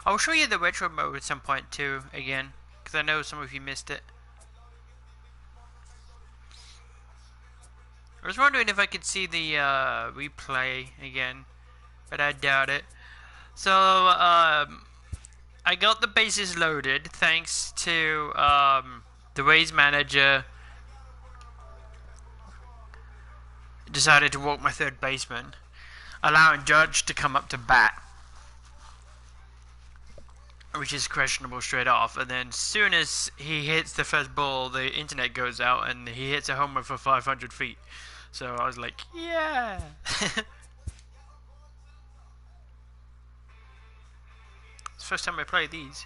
I'll show you the retro mode at some point too, again, because I know some of you missed it. I was wondering if I could see the replay again, but I doubt it. So, I got the bases loaded thanks to the Rays manager decided to walk my third baseman, allowing Judge to come up to bat, which is questionable straight off. And then as soon as he hits the first ball, the internet goes out and he hits a homer for 500 feet. So I was like, yeah. It's the first time I play these.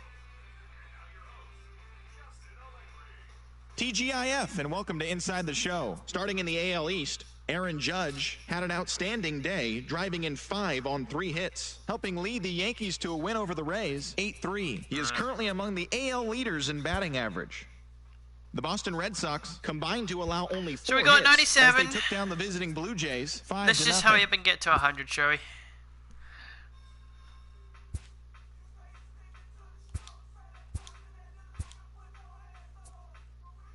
TGIF, and welcome to Inside the Show. Starting in the AL East, Aaron Judge had an outstanding day, driving in 5 on 3 hits, helping lead the Yankees to a win over the Rays, 8-3. He is currently among the AL leaders in batting average. The Boston Red Sox combined to allow only 4 so we got hits 97. as they took down the visiting Blue Jays 5-0. Let's just hurry up and get to 100, shall we?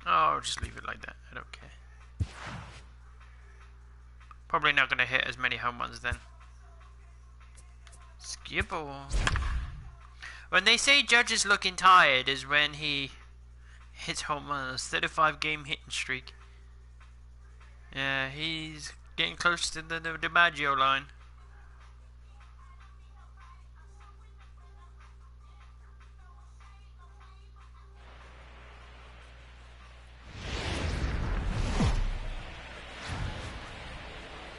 Oh, I'll just leave it like that. I don't care. Probably not going to hit as many home runs then. Skipple. When they say Judge is looking tired is when he hits home runs. 35 game hitting streak. Yeah, he's getting close to the DiMaggio line.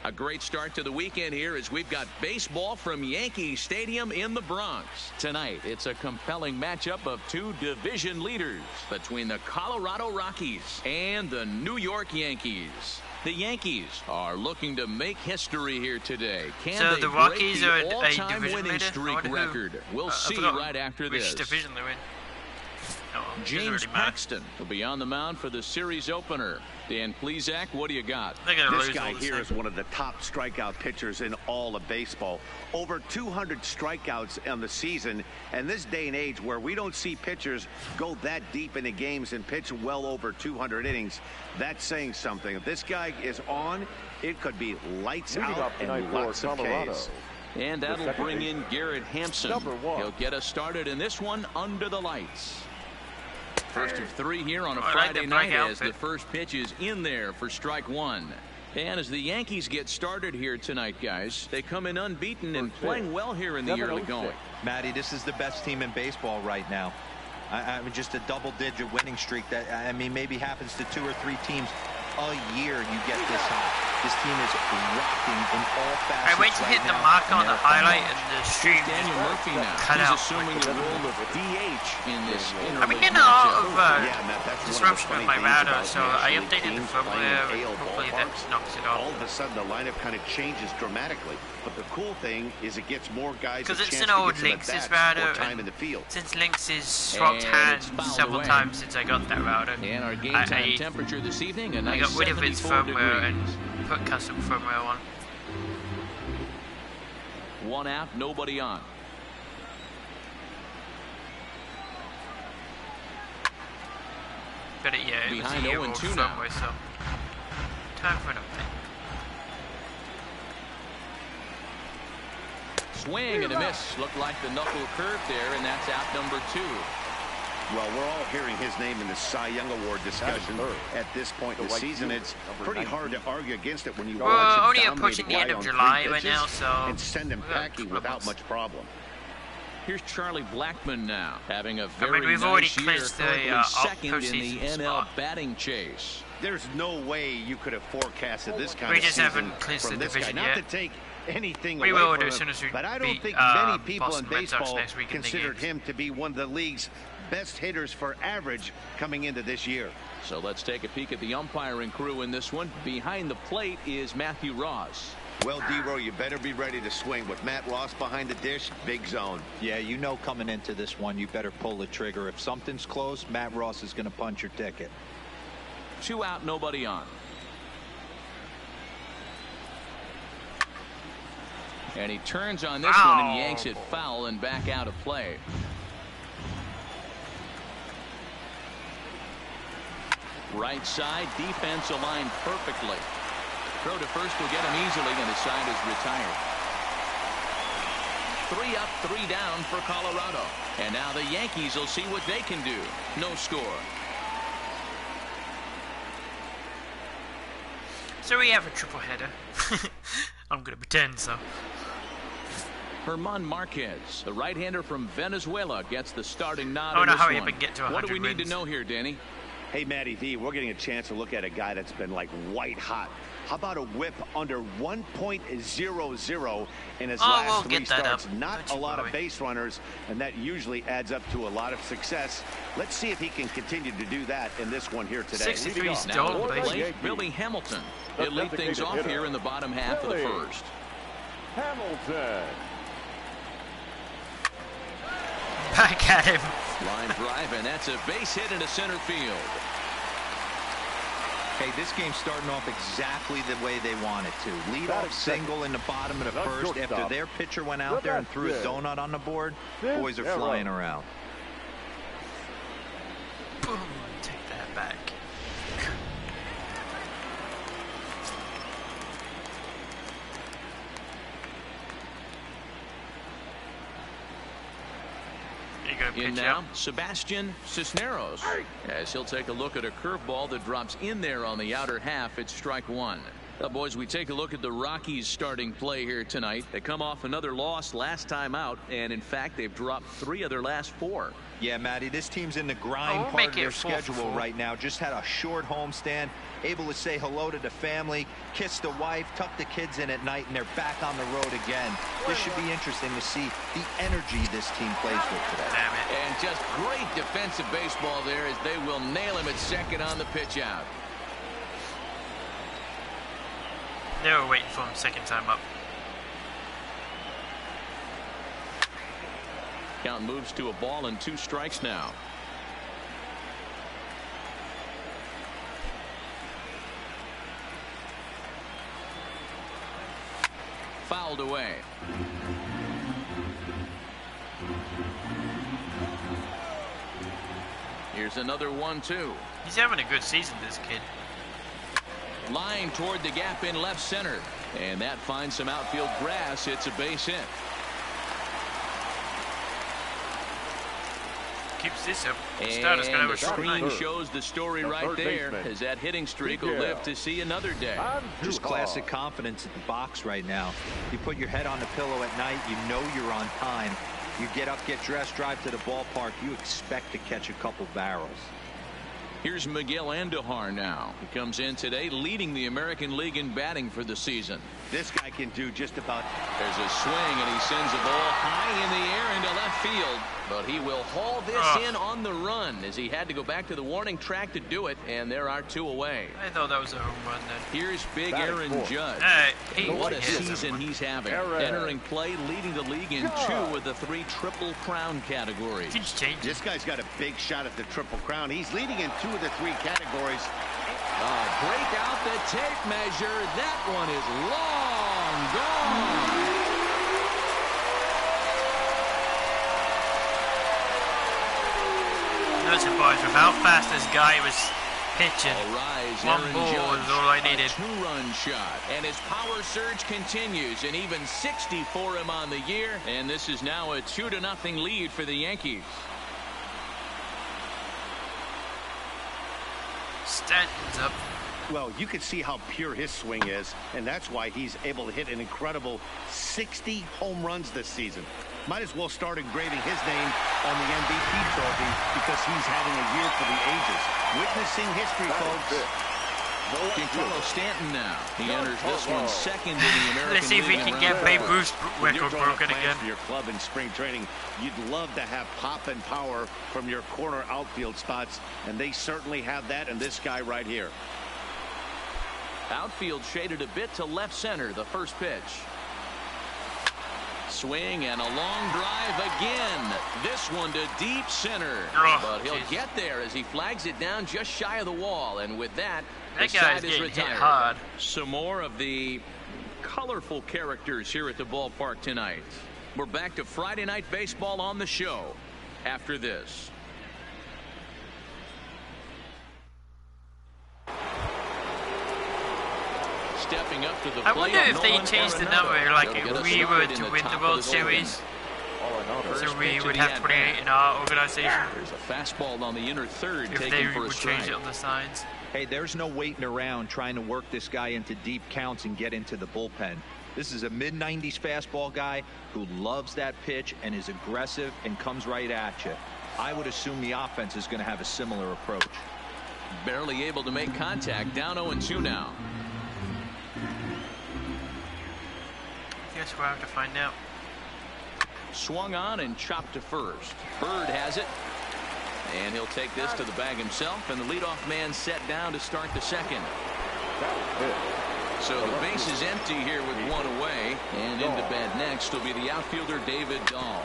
A great start to the weekend here as we've got baseball from Yankee Stadium in the Bronx. Tonight, it's a compelling matchup of 2 division leaders between the Colorado Rockies and the New York Yankees. The Yankees are looking to make history here today. Can so they the Rockies break the are a all-time division winning leader? streak record? We'll see right after which this. Division they're in. Oh, James really Paxton will be on the mound for the series opener. Dan Plesac, what do you got? This guy here is one of the top strikeout pitchers in all of baseball. Over 200 strikeouts on the season. And this day and age where we don't see pitchers go that deep into games and pitch well over 200 innings, that's saying something. If this guy is on, it could be lights out and lots of Ks. And that'll bring in Garrett Hampson. He'll get us started in this one under the lights. First of 3 here on a Friday night as the first pitch is in there for strike 1. And as the Yankees get started here tonight, guys, they come in unbeaten and playing well here in the early going. Matty, this is the best team in baseball right now. I mean, just a double-digit winning streak that, I mean, maybe happens to 2 or 3 teams a year you get this high. This team is rocking in all facets. I went to hit the mark on the highlight and the stream. Daniel Murphy now. Cut He's out. assuming the role of DH in this I've been interleague getting a lot of Matt, disruption with my router, so I updated the firmware. AL Hopefully that ballparks. knocks it All off. of a sudden, the lineup kind of changes dramatically. But the cool thing is it gets more guys Because a it's chance an to old get some Lynx's at-bats, router, more time in and the field. since Lynx's swapped And hands it's fouled several away. times since I got that router, And our game time temperature this evening, a I nice got rid of its 74 firmware degrees. and put custom firmware on. 1 out, nobody on. But yeah, it was a Behind year 0 and old 2 now. firmware, so time for an update. Swing and a miss. Looked like the knuckle curve there, and that's out number 2. Well, we're all hearing his name in the Cy Young Award discussion at this point in the season. It's pretty hard to argue against it when you watch him only dominate approaching a the guy end of on July 3 right now, pitches so and send him we got packing 12 without months. much problem. Here's Charlie Blackmon now, having a I very mean, we've nice already year, clinched the currently second in postseason the NL spot. batting chase. There's no way you could have forecasted this kind We of just season haven't clinched from the this guy. division Not yet. to take anything We away will from do him, as soon as we but I don't beat, think many people Boston in Red Sox baseball next week in the considered games. him to be one of the league's best hitters for average coming into this year. So let's take a peek at the umpiring crew in this one. Behind the plate is Matthew Ross. Well, D-Row, you better be ready to swing. With Matt Ross behind the dish, big zone. Yeah, you know coming into this one, you better pull the trigger. If something's close, Matt Ross is going to punch your ticket. 2 out, nobody on. And he turns on this one and yanks it foul and back out of play. Right side, defense aligned perfectly. Throw to first will get him easily, and his side is retired. 3 up, 3 down for Colorado. And now the Yankees will see what they can do. No score. So we have a triple header. I'm going to pretend so. Herman Marquez, the right-hander from Venezuela, gets the starting nod. Oh, in no, this hurry up one. and get to 100 What do we need wins. to know here, Danny? Hey, Matty V, we're getting a chance to look at a guy that's been like white hot. How about a whip under 1.00 in his last we'll 3 get that starts? up. Not Don't a you lot worry. of base runners, and that usually adds up to a lot of success. Let's see if he can continue to do that in this one here today. 63 Now stolen play bases. Billy Hamilton. He'll lead things off here in the bottom half of the first. Hamilton. Back at him. Line drive, and that's a base hit into center field. Hey, this game's starting off exactly the way they want it to. Lead off single in the bottom of the first after their pitcher went out there and threw a donut on the board. Boys are flying around. Boom. Take that back. There you go, In pitch now, out. Sebastian Cisneros. As he'll take a look at a curveball that drops in there on the outer half. It's strike 1. Now, boys, we take a look at the Rockies starting play here tonight. They come off another loss last time out, and in fact, they've dropped 3 of their last 4. Yeah, Matty, this team's in the grind we'll part make of their it 4 for schedule 4. right now. Just had a short homestand, able to say hello to the family, kiss the wife, tuck the kids in at night, and they're back on the road again. This should be interesting to see the energy this team plays with today. Damn it. And just great defensive baseball there as they will nail him at second on the pitch out. They were waiting for him second time up. Count moves to a ball and 2 strikes now. Fouled away. Here's another 1-2. He's having a good season, this kid. Line toward the gap in left center. And that finds some outfield grass. It's a base hit. Keeps this up. Starter's gonna have And a the short screen night. shows the story right third there baseman. as that hitting streak will live to see another day. Just classic confidence at the box right now. You put your head on the pillow at night, you know you're on time. You get up, get dressed, drive to the ballpark, you expect to catch a couple barrels. Here's Miguel Andujar now. He comes in today leading the American League in batting for the season. This guy can do just about. There's a swing, and he sends the ball high in the air into left field. But he will haul this in on the run as he had to go back to the warning track to do it, and there are 2 away. I thought that was a home run then. Here's big Batting Aaron fourth. Judge. He What a hits him. season he's having. Aaron. Entering play, leading the league in 2 of the 3 Triple Crown categories. Keeps changing. This guy's got a big shot at the Triple Crown. He's leading in 2 of the 3 categories. Break out the tape measure. That one is long gone. No surprise with how fast this guy was pitching. All rise, One Aaron ball Judge, is all I needed. A 2-run shot, and his power surge continues, and even 60 for him on the year. And this is now a 2-0 lead for the Yankees. Stanton's up. Well, you can see how pure his swing is, and that's why he's able to hit an incredible 60 home runs this season. Might as well start engraving his name on the MVP trophy because he's having a year for the ages. Witnessing history, folks. Giancarlo Stanton now. He enters this one second in the American Let's see if we League in can get round Babe one. Ruth's When you're record drawing up broken plans again. for your club in spring training, you'd love to have pop and power from your corner outfield spots, and they certainly have that in this guy right here. Outfield shaded a bit to left center. The first pitch. Swing and a long drive again. This one to deep center. Oh, but he'll geez. get there as he flags it down just shy of the wall. And with that, That the guy's side is getting hit retired. hard. Some more of the colorful characters here at the ballpark tonight. We're back to Friday Night Baseball on the show after this. Stepping up to the plate. I wonder if they changed the number, like if we were to win the World Series, so we would have 28 in our organization. There's a fastball on the inner third If taken they for a would strike. change it on the signs. Hey, there's no waiting around trying to work this guy into deep counts and get into the bullpen. This is a mid-90s fastball guy who loves that pitch and is aggressive and comes right at you. I would assume the offense is going to have a similar approach. Barely able to make contact. Down 0-2 now. Guess we'll have to find out. Swung on and chopped to first. Bird has it. And he'll take this to the bag himself, and the leadoff man set down to start the second. So the base is empty here with one away, and into bat next will be the outfielder David Dahl.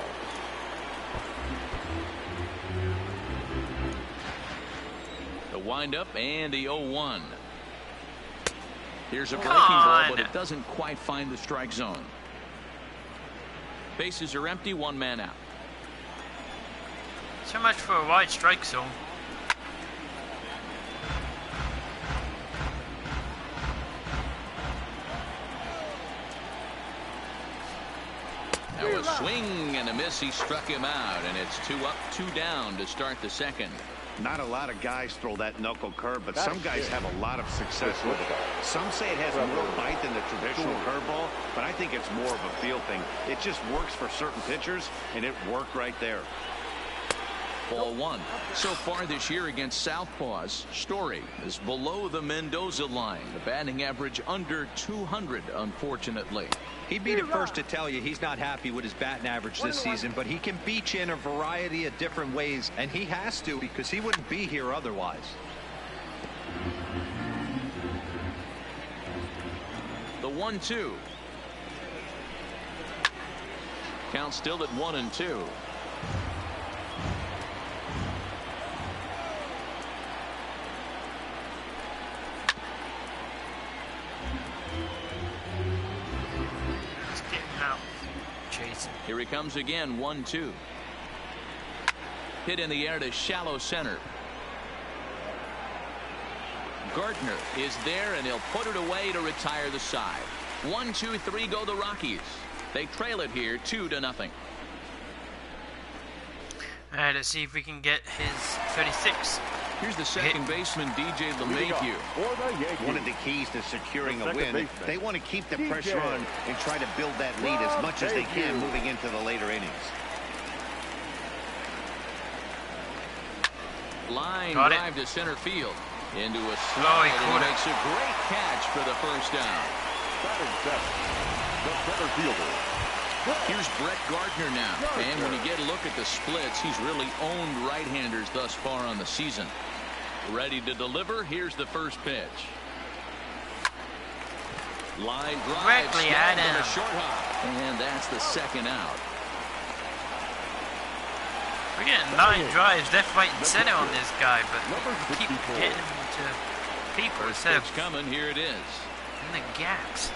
The windup and the 0-1. Here's a breaking ball, but it doesn't quite find the strike zone. Bases are empty, one man out. So much for a wide strike zone. That was swing and a miss. He struck him out, and it's 2 up, 2 down to start the second. Not a lot of guys throw that knuckle curve, but some guys have a lot of success with it. Some say it has more bite than the traditional curveball, but I think it's more of a feel thing. It just works for certain pitchers, and it worked right there. Ball one. So far this year against Southpaws, Story is below the Mendoza line. The batting average under 200, unfortunately. He'd be the first to tell you he's not happy with his batting average this season, but he can beat you in a variety of different ways, and he has to because he wouldn't be here otherwise. The 1-2. Count still at 1-2. Here he comes again, 1-2. Hit in the air to shallow center. Gardner is there, and he'll put it away to retire the side. 1-2-3 go the Rockies. They trail it here 2-0. Alright, let's see if we can get his 36. Here's the second baseman, DJ LeMahieu. One of the keys to securing a win, they want to keep the pressure on and try to build that lead as much as they can moving into the later innings. Line drive to center field. Into a slide, and he makes a great catch for the first down. The center fielder. Here's Brett Gardner now. And when you get a look at the splits, he's really owned right-handers thus far on the season. Ready to deliver. Here's the first pitch. Line drive. Directly at him. A short hop. And that's the second out. We're getting 9 drives left, right, and center on this guy, but we keep getting him to people instead of coming. Here it is. in the gaps.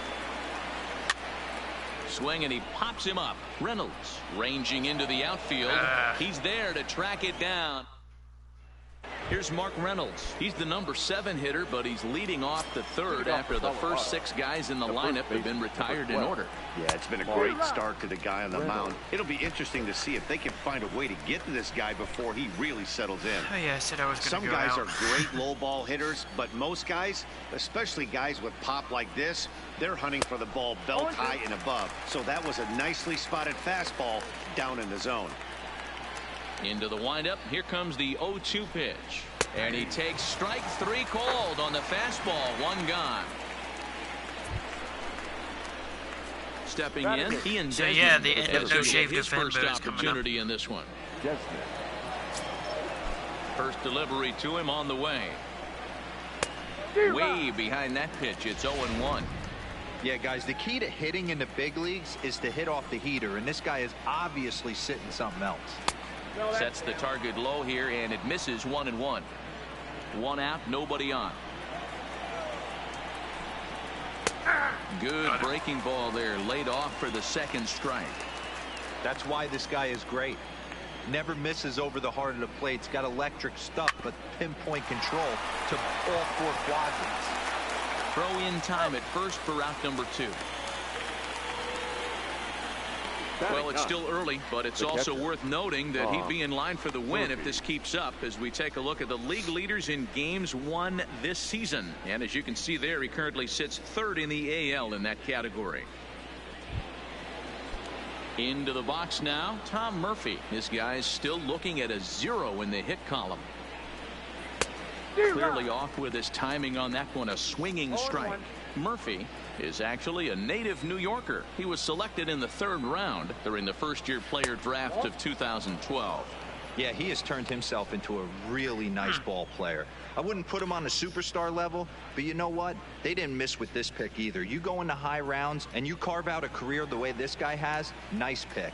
Swing, and he pops him up. Reynolds ranging into the outfield. He's there to track it down. Here's Mark Reynolds. He's the number 7 hitter, but he's leading off the third after the first 6 guys in the lineup have been retired in order. Yeah, it's been a great start to the guy on the mound. It'll be interesting to see if they can find a way to get to this guy before he really settles in. Oh yeah, I said I was going to Some go guys out. are great low ball hitters, but most guys, especially guys with pop like this, they're hunting for the ball belt high and above. So that was a nicely spotted fastball down in the zone. Into the windup. Here comes the 0-2 pitch. And he takes strike 3 called on the fastball. 1 gone. Stepping in, he and So Desmond yeah, the end of No Shave his first November is coming up. opportunity in this one. First delivery to him on the way. Way behind that pitch. It's 0-1. Yeah, guys, the key to hitting in the big leagues is to hit off the heater, and this guy is obviously sitting something else. Sets the target low here, and it misses. 1-1. 1 out, nobody on. Good breaking ball there, laid off for the second strike. That's why this guy is great. Never misses over the heart of the plate. He's got electric stuff, but pinpoint control to all 4 quadrants. Throw in time at first for out number 2. Well, it's still early, but it's also worth noting that he'd be in line for the win if this keeps up as we take a look at the league leaders in games won this season. And as you can see there, he currently sits 3rd in the AL in that category. Into the box now, Tom Murphy. This guy's still looking at a 0 in the hit column. Clearly off with his timing on that one, a swinging strike. Murphy is actually a native New Yorker. He was selected in the 3rd round during the first-year player draft of 2012. Yeah, he has turned himself into a really nice ball player. I wouldn't put him on the superstar level, but you know what? They didn't miss with this pick either. You go into high rounds and you carve out a career the way this guy has, nice pick.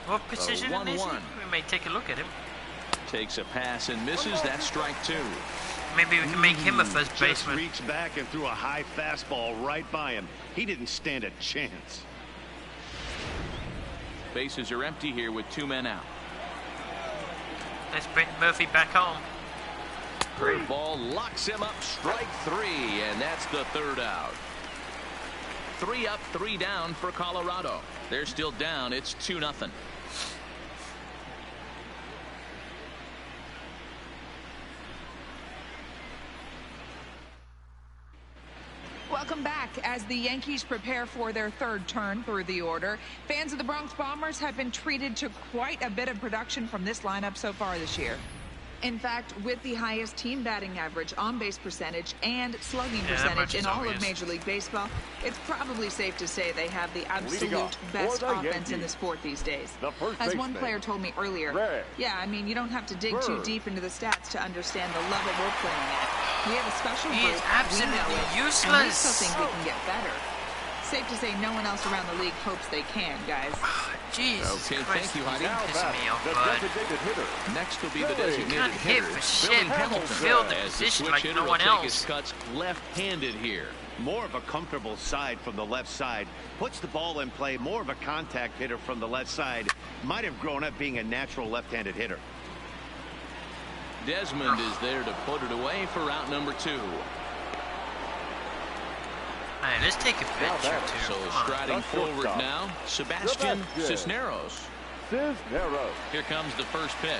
What position is he? We may take a look at him. Takes a pass and misses. That's strike 2. Maybe we can make him a first Just baseman. reached back and threw a high fastball right by him. He didn't stand a chance. Bases are empty here with 2 men out. Let's bring Murphy back home. Curveball locks him up, strike 3, and that's the 3rd out. 3 up, 3 down for Colorado. They're still down. It's 2-0. Welcome back. As the Yankees prepare for their 3rd turn through the order, fans of the Bronx Bombers have been treated to quite a bit of production from this lineup so far this year. In fact, with the highest team batting average, on-base percentage, and slugging percentage in all of Major League Baseball, it's probably safe to say they have the absolute best offense in the sport these days. As one player told me earlier, yeah, I mean, you don't have to dig too deep into the stats to understand the level we're playing at. We have a special group. He is absolutely useless. And we still think we can get better. Safe to say no one else around the league hopes they can, guys. Jeez. Okay, thank you, Heidi. Me off, bud. Next will be the designated Can't hit hitter, for shit. Billy Hamilton Hamilton. filled the As the position switch like hitter no will one take his else. cuts left-handed here. More of a comfortable side from the left side. Puts the ball in play. More of a contact hitter from the left side. Might have grown up being a natural left-handed hitter. Desmond is there to put it away for out number 2. All right, let's take a picture too. So striding forward now, Sebastian Cisneros. Here comes the first pitch.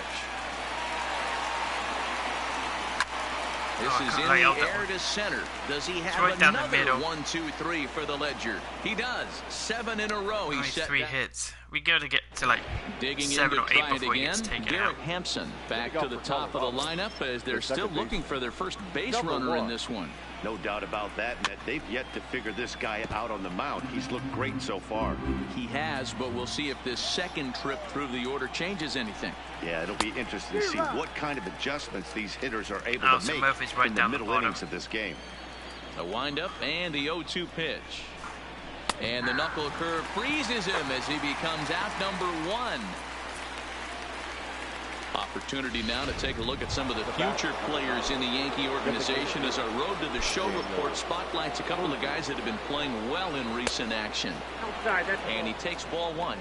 This is in the air to center. Does he have another 1, 2, 3 for the Ledger? He does. 7 in a row. He's set 3 hits. We got to get to like digging 7 in or to 8 try it before he again. gets taken Garrett out. Hampson back to the top of the lineup as they're still looking for their first base runner in this one. No doubt about that, Ned. They've yet to figure this guy out on the mound. He's looked great so far. He has, but we'll see if this second trip through the order changes anything. Yeah, it'll be interesting to see what kind of adjustments these hitters are able to So make Murphy's right in the down the middle bottom. innings of this game. A windup and the 0-2 pitch. And the knuckle curve freezes him as he becomes out number 1. Opportunity now to take a look at some of the future players in the Yankee organization as our Road to the Show report spotlights a couple of guys that have been playing well in recent action. And he takes ball 1.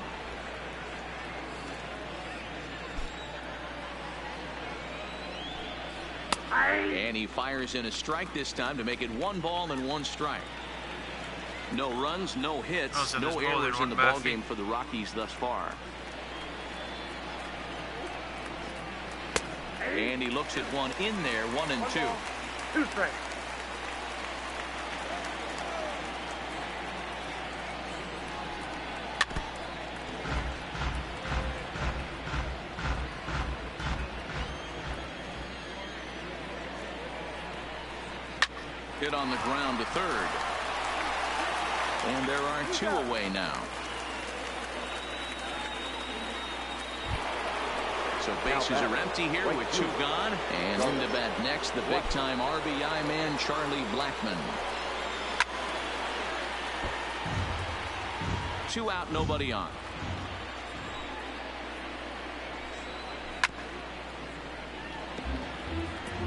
And he fires in a strike this time to make it 1 ball and 1 strike. No runs, no hits, so no there's more than errors in one the Murphy. ballgame for the Rockies thus far. And he looks at one in there, 1 and 2. 2 strikes. Hit on the ground to third. And there are 2 away now. So bases are empty here with 2 gone. And into bat next, the big-time RBI man, Charlie Blackmon. 2 out, nobody on.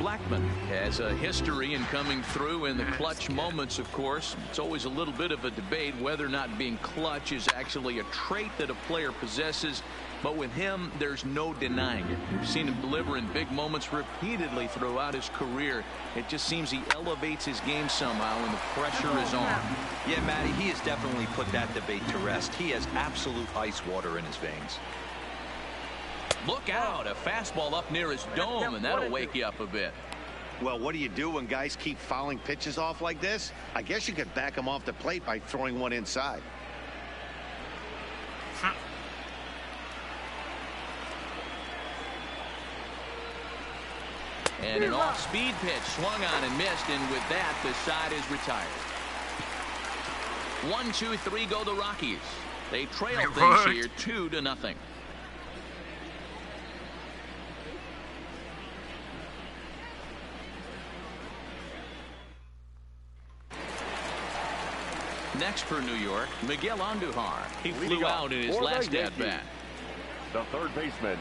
Blackmon has a history in coming through in the clutch moments, of course. It's always a little bit of a debate whether or not being clutch is actually a trait that a player possesses. But with him, there's no denying it. We've seen him deliver in big moments repeatedly throughout his career. It just seems he elevates his game somehow when the pressure is on. Yeah, Matty, he has definitely put that debate to rest. He has absolute ice water in his veins. Look out, a fastball up near his dome, and that'll wake you up a bit. Well, what do you do when guys keep fouling pitches off like this? I guess you could back them off the plate by throwing one inside. And an off-speed pitch swung on and missed, and with that, the side is retired. 1-2-3 go the Rockies. They trail things here 2-0. Next for New York, Miguel Andujar. He flew out in his last at-bat. The third baseman,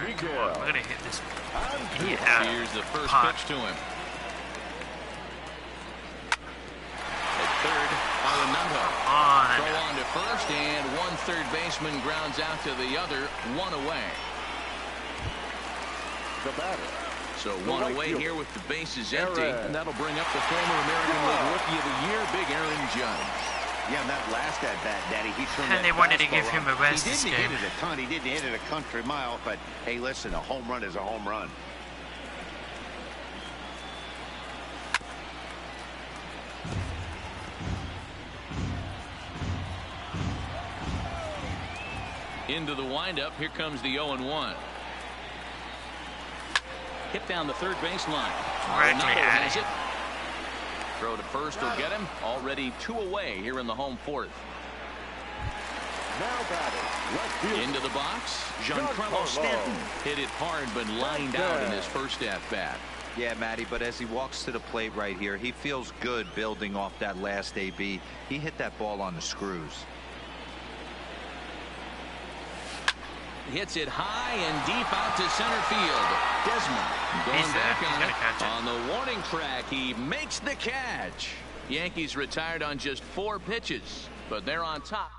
Miguel. We're going to hit this. Here's the first pitch to him. At third, Arenado. Throw on to first, and one third baseman grounds out to the other, one away. The batter. So one away here with the bases empty, and that'll bring up the former American League Rookie of the Year, Big Aaron Judge. Yeah, and that last at-bat, Daddy, he turned And that they wanted to fastball give him a on. rest He this didn't game. hit it a ton. He didn't hit it a country mile, but hey, listen, a home run is a home run. Into the windup, here comes the 0-1. Hit down the third baseline. Arenado has it. Throw to first will get him. Already two away here in the home fourth. Now batting, left field. Into the box, Giancarlo Stanton hit it hard but lined out in his first at-bat. Yeah, Matty, but as he walks to the plate right here, he feels good building off that last AB. He hit that ball on the screws. Hits it high and deep out to center field. Desmond going back on the warning track. He makes the catch. Yankees retired on just 4 pitches, but they're on top.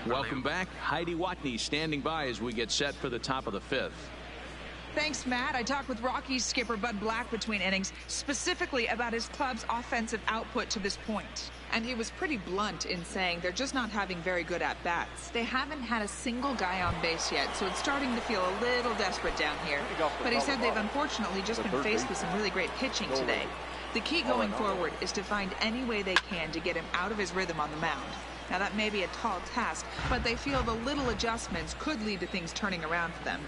Welcome back. Heidi Watney standing by as we get set for the top of the 5th. Thanks, Matt. I talked with Rockies skipper Bud Black between innings, specifically about his club's offensive output to this point. And he was pretty blunt in saying they're just not having very good at-bats. They haven't had a single guy on base yet, so it's starting to feel a little desperate down here. But he said they've unfortunately just been faced with some really great pitching today. The key going forward is to find any way they can to get him out of his rhythm on the mound. Now, that may be a tall task, but they feel the little adjustments could lead to things turning around for them.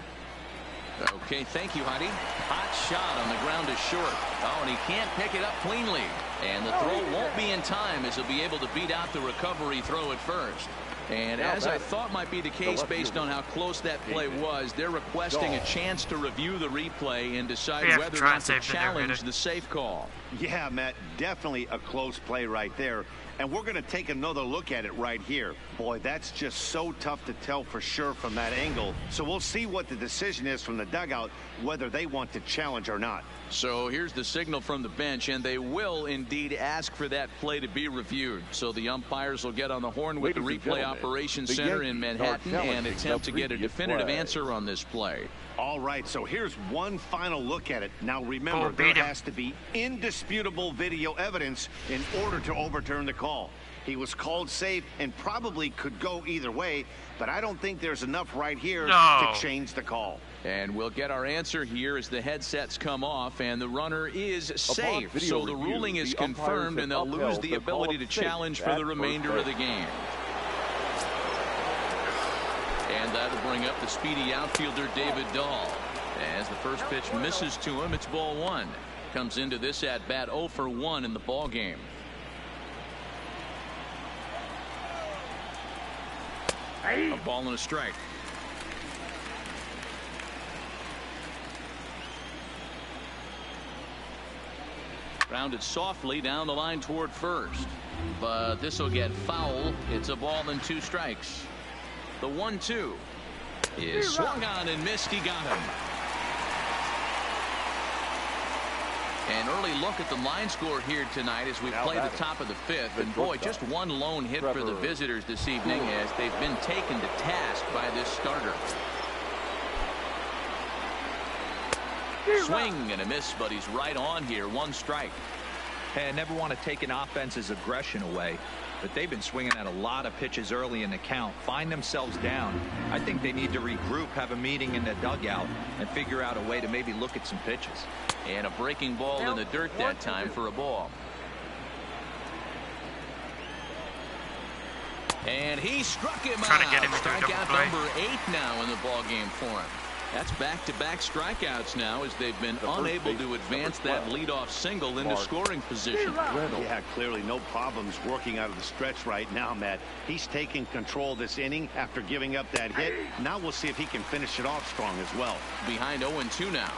Okay, thank you, Heidi. Hot shot on the ground is short. Oh, and he can't pick it up cleanly. And the throw won't be in time as he'll be able to beat out the recovery throw at first. And as I thought might be the case based on how close that play was, they're requesting a chance to review the replay and decide whether or not to challenge the safe call. Yeah, Matt, definitely a close play right there. And we're going to take another look at it right here. Boy, that's just so tough to tell for sure from that angle. So we'll see what the decision is from the dugout, whether they want to challenge or not. So here's the signal from the bench, and they will indeed ask for that play to be reviewed. So the umpires will get on the horn with the replay operations center in Manhattan and attempt to get a definitive answer on this play. All right, so here's one final look at it. Now remember, there has to be indisputable video evidence in order to overturn the call. He was called safe and probably could go either way, but I don't think there's enough right here to change the call. And we'll get our answer here as the headsets come off, and the runner is safe. So the ruling is confirmed, and they'll lose the ability to challenge for the remainder of the game. And that'll bring up the speedy outfielder David Dahl. As the first pitch misses to him, it's ball 1. Comes into this at bat 0 for 1 in the ball game. A ball and a strike. Grounded softly down the line toward first, but this will get foul. It's a ball and 2 strikes. The 1-2 is swung on and missed. He got him. An early look at the line score here tonight as we play the top of the fifth. And boy, just one lone hit for the visitors this evening as they've been taken to task by this starter. Swing and a miss, but he's right on here. One strike. Hey, I never want to take an offense's aggression away, but they've been swinging at a lot of pitches early in the count. Find themselves down. I think they need to regroup, have a meeting in the dugout, and figure out a way to maybe look at some pitches. And a breaking ball in the dirt that time for a ball. And he struck him Trying out. to get him into a double Strikeout play. number 8 now in the ball game for him. That's back-to-back strikeouts now as they've been unable to advance that leadoff single into scoring position. Yeah, clearly no problems working out of the stretch right now, Matt. He's taking control of this inning after giving up that hit. Now we'll see if he can finish it off strong as well. Behind 0-2 now.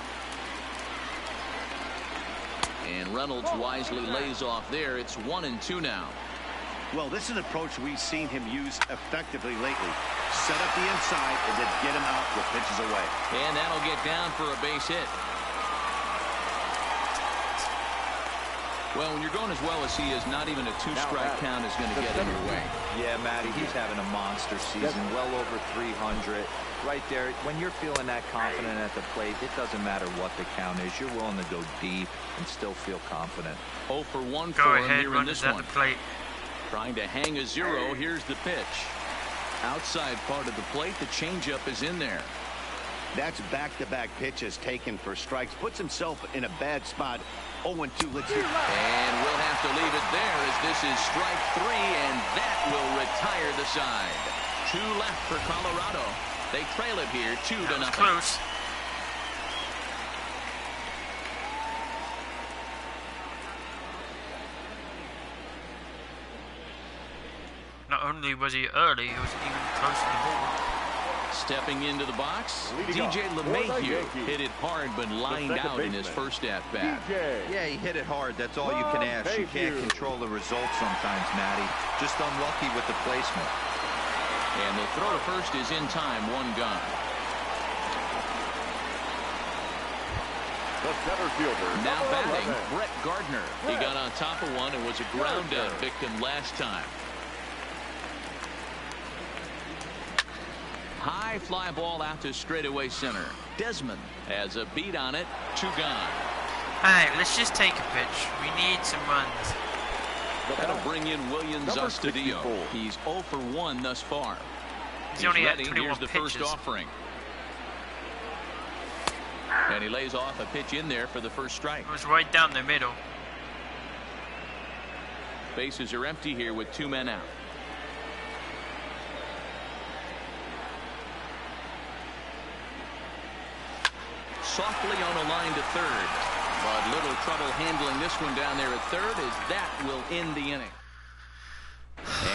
And Reynolds wisely lays off there. It's 1-2 now. Well, this is an approach we've seen him use effectively lately. Set up the inside and then get him out with pitches away. And that'll get down for a base hit. Well, when you're going as well as he is, not even a two-strike count is going to get in your way. Yeah, Matty, he's having a monster season, well over 300. Right there, when you're feeling that confident at the plate, it doesn't matter what the count is. You're willing to go deep and still feel confident. 0 for 1 Go for him ahead, here in runners this at one. the plate. Trying to hang a 0. Here's the pitch. Outside part of the plate. The changeup is in there. That's back-to-back pitches taken for strikes. Puts himself in a bad spot. 0-2. Let's see. And we'll have to leave it there as this is strike 3, and that will retire the side. 2 left for Colorado. They trail it here 2-0. Close. Not only was he early, he was even close to the ball. Stepping into the box, Leading DJ off for the LeMahieu Yankees, hit it hard but lined second out in his baseman, first at-bat. Yeah, he hit it hard. That's all you can ask. You can't control the results sometimes, Matty. Just unlucky with the placement. And the throw to first is in time. 1 gone. The center fielder. Now number batting, 11. Brett Gardner. He got on top of one and was a ground out victim last time. High fly ball out to straightaway center. Desmond has a beat on it. 2 gone. Hey, let's just take a pitch. We need some runs. That'll bring in Williams Number Astudillo. 64. He's 0 for 1 thus far. He's only had ready. 21 Here's the pitches. first offering. And he lays off a pitch in there for the first strike. It was right down the middle. Bases are empty here with 2 men out. Softly on a line to third, but little trouble handling this one down there at third as that will end the inning.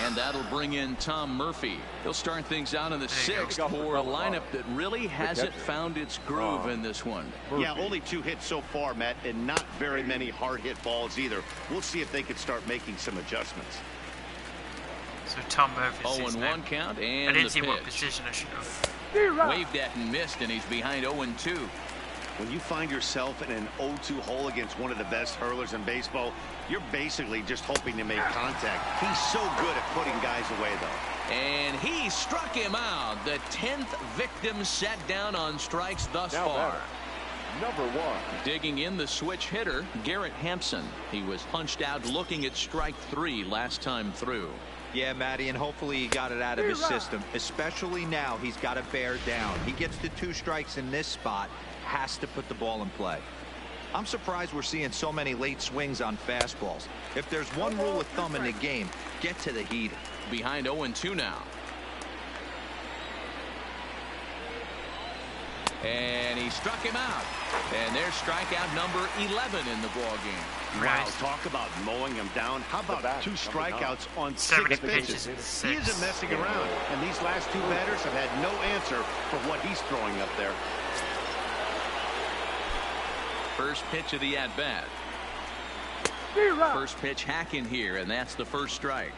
And that'll bring in Tom Murphy. He'll start things out in the 6th for a lineup that really hasn't found its groove in this one. Yeah, only 2 hits so far, Matt, and not very many hard hit balls either. We'll see if they can start making some adjustments. So Tom Murphy's his 0-1 name. count I and didn't the see what pitch. position I should have. Waved at and missed, and he's behind 0-2. When you find yourself in an 0-2 hole against one of the best hurlers in baseball, you're basically just hoping to make contact. He's so good at putting guys away, though. And he struck him out. The 10th victim set down on strikes thus Now far. batter, number 1. Digging in the switch hitter, Garrett Hampson. He was punched out looking at strike 3 last time through. Yeah, Matty, and hopefully he got it out of his system. Especially now, he's got to bear down. He gets the 2 strikes in this spot, has to put the ball in play. I'm surprised we're seeing so many late swings on fastballs. If there's one rule of thumb in the game, get to the heater. Behind 0-2 now. And he struck him out. And there's strikeout number 11 in the ball game. Wow, Right. talk about mowing him down. How about back, 2 number strikeouts on 70 6 pitches? pitches in He 6. isn't messing around, and these last 2 batters have had no answer for what he's throwing up there. First pitch of the at-bat. First pitch hack in here, and that's the first strike.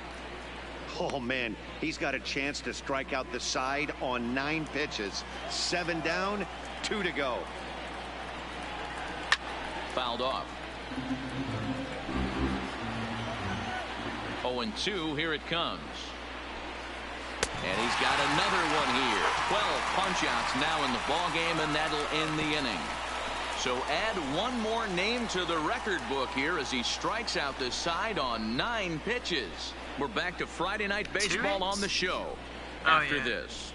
Oh, man, he's got a chance to strike out the side on 9 pitches. 7 down, 2 to go. Fouled off. 0-2, here it comes. And he's got another one here. 12 punch-outs now in the ball game, and that'll end the inning. So add one more name to the record book here as he strikes out the side on 9 pitches. We're back to Friday Night Baseball on the show after this.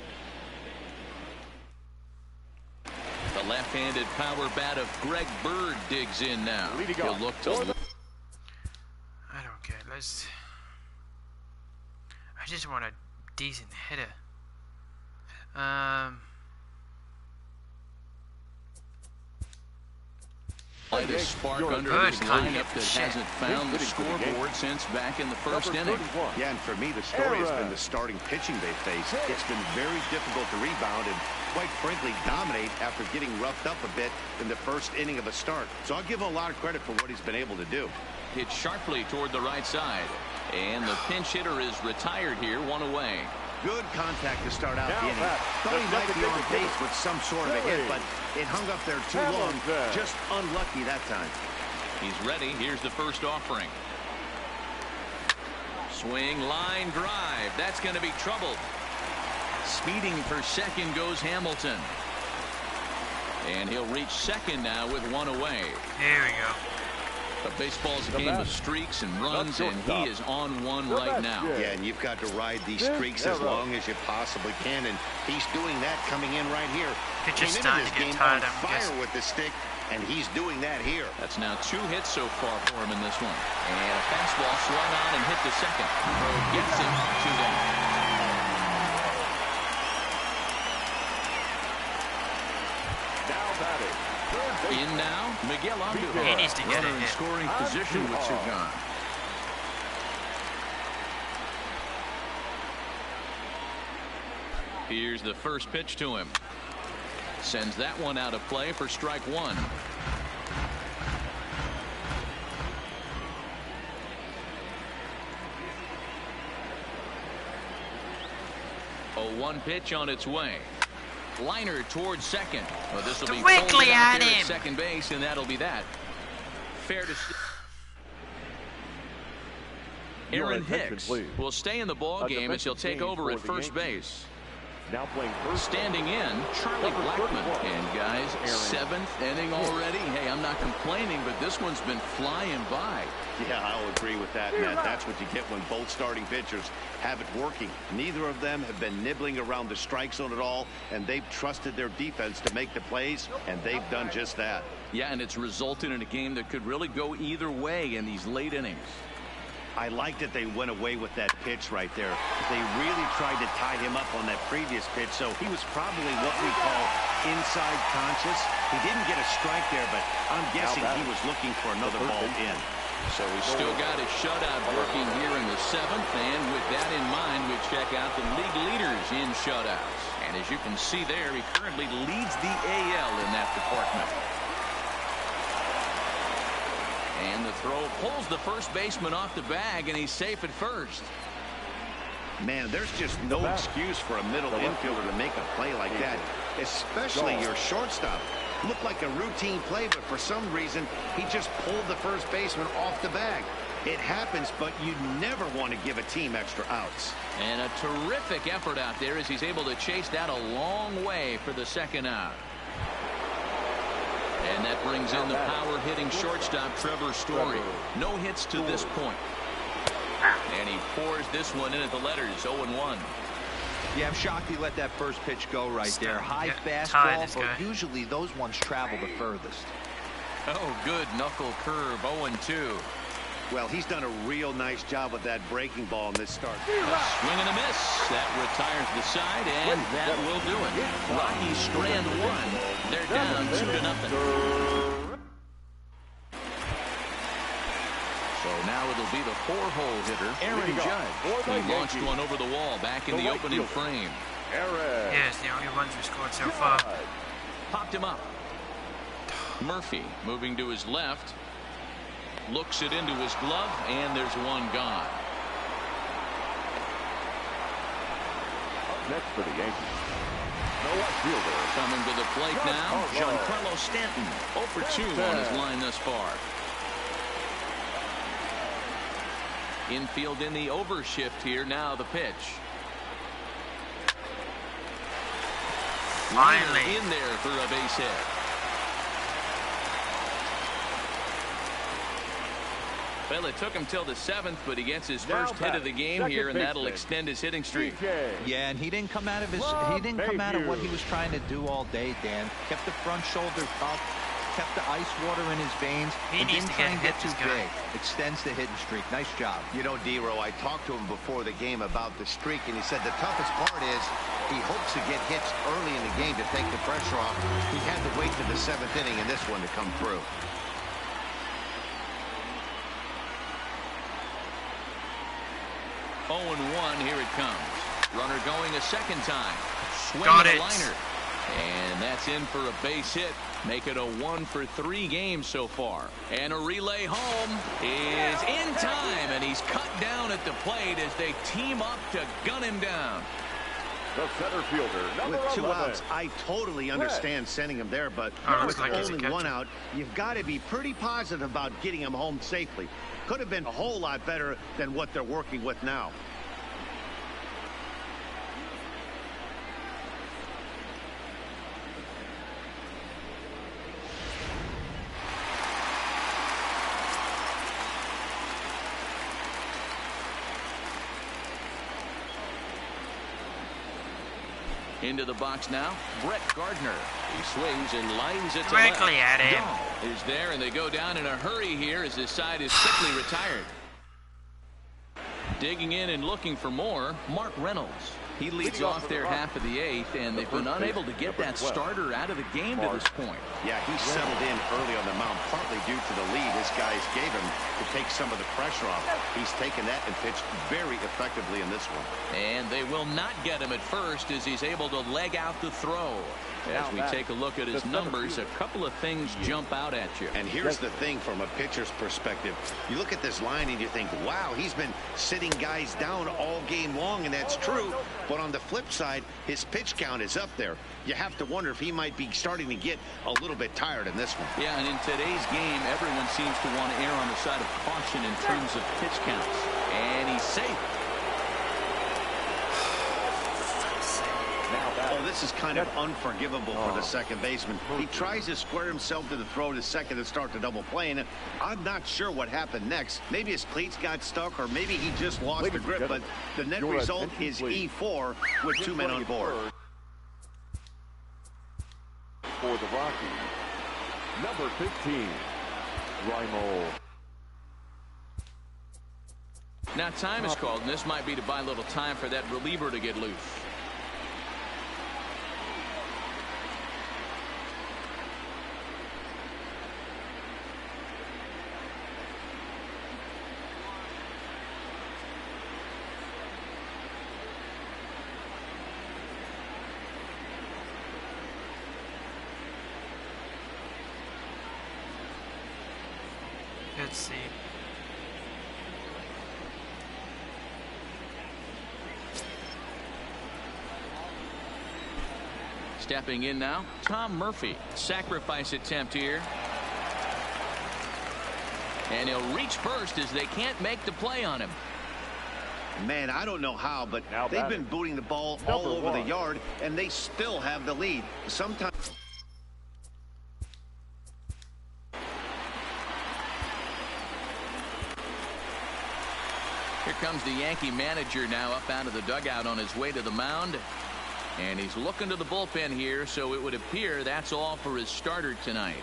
The left-handed power bat of Greg Bird digs in now. He'll look to... I don't care. I just want a decent hitter. Light a spark under this lineup that hasn't found the scoreboard since back in the first inning. Yeah, and for me, the story has been the starting pitching they face. It's been very difficult to rebound and, quite frankly, dominate after getting roughed up a bit in the first inning of a start. So I'll give him a lot of credit for what he's been able to do. Hit sharply toward the right side. And the pinch hitter is retired here, 1 away. Good contact to start out the inning. Thought he might be on base with some sort of a hit, but it hung up there too long. Just unlucky that time. He's ready. Here's the first offering. Swing, line drive. That's going to be troubled. Speeding for second goes Hamilton. And he'll reach second now with 1 away. Here we go. But baseball's a game of streaks and runs, and he is on one right now. Yeah, and you've got to ride these streaks as long as you possibly can, and he's doing that coming in right here. Pitcher's Came into starting this to get game tired, on I'm fire guessing. with the stick, and he's doing that here. That's now 2 hits so far for him in this one. And a fastball swung on and hit to second. Crow gets him 2 down. In now, Miguel Andujar. He needs to get Runner a in hit. scoring position with 2 gone. Here's the first pitch to him. Sends that one out of play for strike 1. A 1 pitch on its way. Liner towards second. Well, this will be Directly at at him. second base, and that'll be that. Fair to say. Aaron Hicks will stay in the ball game as he'll take over at first base. Now playing first. Standing in, Charlie Blackmon. And guys, 7th inning already. Hey, I'm not complaining, but this one's been flying by. Yeah, I'll agree with that, Matt. That's what you get when both starting pitchers have it working. Neither of them have been nibbling around the strike zone at all, and they've trusted their defense to make the plays, and they've done just that. Yeah, and it's resulted in a game that could really go either way in these late innings. I like that they went away with that pitch right there. They really tried to tie him up on that previous pitch, so he was probably what we call inside conscious. He didn't get a strike there, but I'm guessing he was looking for another ball in. So he's still got his shutout working here in the 7th, and with that in mind, we check out the league leaders in shutouts. And as you can see there, he currently leads the AL in that department. And the throw pulls the first baseman off the bag, and he's safe at first. Man, there's just no excuse for a middle infielder to make a play like that, especially your shortstop. Looked like a routine play, but for some reason, he just pulled the first baseman off the bag. It happens, but you never want to give a team extra outs. And a terrific effort out there as he's able to chase that a long way for the second out. And that brings in the power-hitting shortstop, Trevor Story. No hits to this point. And he pours this one in at the letters, 0-1. Yeah, I'm shocked he let that first pitch go right there. High tied fastball, this but guy. usually those ones travel the furthest. Oh, good knuckle curve, 0-2. Well, he's done a real nice job with that breaking ball in this start. A swing and a miss. That retires the side, and that will do it. Rocky Strand 1. They're down 2-0. So now it'll be the 4-hole hitter, Aaron Judge. He launched one over the wall back in the opening frame. Yes, the only ones we scored so far. Popped him up. Murphy moving to his left. Looks it into his glove, and there's one gone. Next for the Yankees. No fielder. Coming to the plate now, Giancarlo Stanton. 0 for 2 on his line thus far. Infield in the overshift here. Now the pitch. Finally. In there for a base hit. Well, it took him till the 7th, but he gets his first hit of the game here, and that'll extend his hitting streak. Yeah, and he didn't come out of what he was trying to do all day, Dan. Kept the front shoulder up, kept the ice water in his veins, and didn't try and get too big. Extends the hitting streak. Nice job. You know, D-Row, I talked to him before the game about the streak, and he said the toughest part is he hopes to get hits early in the game to take the pressure off. He had to wait to the 7th inning in this one to come through. 0-1, here it comes. Runner going a second time. Swing Got and it. a liner. And that's in for a base hit. Make it a 1-for-3 game so far. And a relay home is in time, and he's cut down at the plate as they team up to gun him down. The center fielder, number With 2 11. outs, I totally understand sending him there, but with only 1 out, you've got to be pretty positive about getting him home safely. Could have been a whole lot better than what they're working with now. Into the box now, Brett Gardner. He swings and lines it to Directly left. at him. Dahl is there, and they go down in a hurry here as his side is quickly retired. Digging in and looking for more, Mark Reynolds. He leads off their half of the 8th, and they've been unable to get that starter out of the game to this point. Yeah, he settled in early on the mound, partly due to the lead his guys gave him to take some of the pressure off. He's taken that and pitched very effectively in this one. And they will not get him at first as he's able to leg out the throw. As we take a look at his numbers, a couple of things jump out at you. And here's the thing from a pitcher's perspective. You look at this line and you think, wow, he's been sitting guys down all game long, and that's true. But on the flip side, his pitch count is up there. You have to wonder if he might be starting to get a little bit tired in this one. Yeah, and in today's game, everyone seems to want to err on the side of caution in terms of pitch counts. And he's safe. Oh, this is kind of unforgivable for the second baseman. He tries to square himself to the throw to second and start the double play, and I'm not sure what happened next. Maybe his cleats got stuck, or maybe he just lost the grip, but the net result is E4 with 2 men on board. For the Rockies, number 15, Reimold. Now time is called, and this might be to buy a little time for that reliever to get loose. Let's see. Stepping in now, Tom Murphy. Sacrifice attempt here. And he'll reach first as they can't make the play on him. Man, I don't know how, but Now they've batting. been booting the ball Number all over the 1. yard, and they still have the lead. Sometimes. Here comes the Yankee manager now up out of the dugout on his way to the mound. And he's looking to the bullpen here, so it would appear that's all for his starter tonight.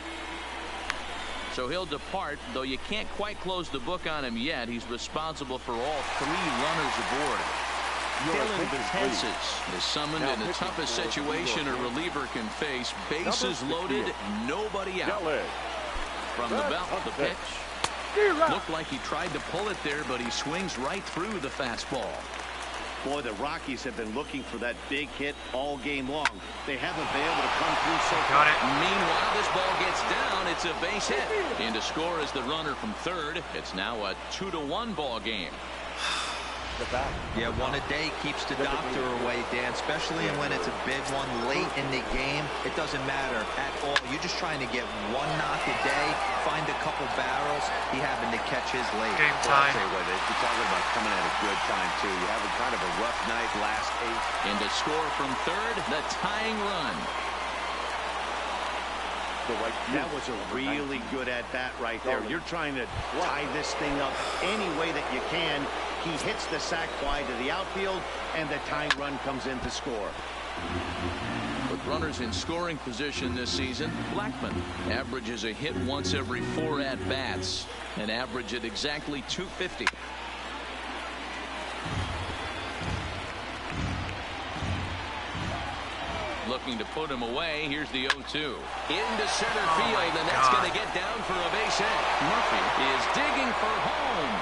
So he'll depart, though you can't quite close the book on him yet. He's responsible for all 3 runners aboard. Dylan Betances is summoned in the toughest situation a reliever can face. Bases loaded, nobody out. From the belt, the pitch. Looked like he tried to pull it there, but he swings right through the fastball. Boy, the Rockies have been looking for that big hit all game long. They haven't been able to come through so far. Got it. Meanwhile, this ball gets down. It's a base hit. In to score is the runner from third. It's now a 2-1 ball game. the bat. Yeah, one a day keeps the doctor away, Dan, especially when it's a big one late in the game. It doesn't matter at all. You're just trying to get one knock a day, find a couple barrels. He happened to catch his late. Game Well, I'll time. tell you what, you're talking about coming at a good time, too. You have kind of a rough night last 8. And to score from third, the tying run. That was a really good at-bat right there. You're trying to tie this thing up any way that you can. He hits the sac fly to the outfield, and the tying run comes in to score. With runners in scoring position this season, Blackmon averages a hit once every 4 at-bats, an average at exactly 250. Looking to put him away. Here's the 0-2. Into center field, and that's going to get down for a base hit. Murphy is digging for home.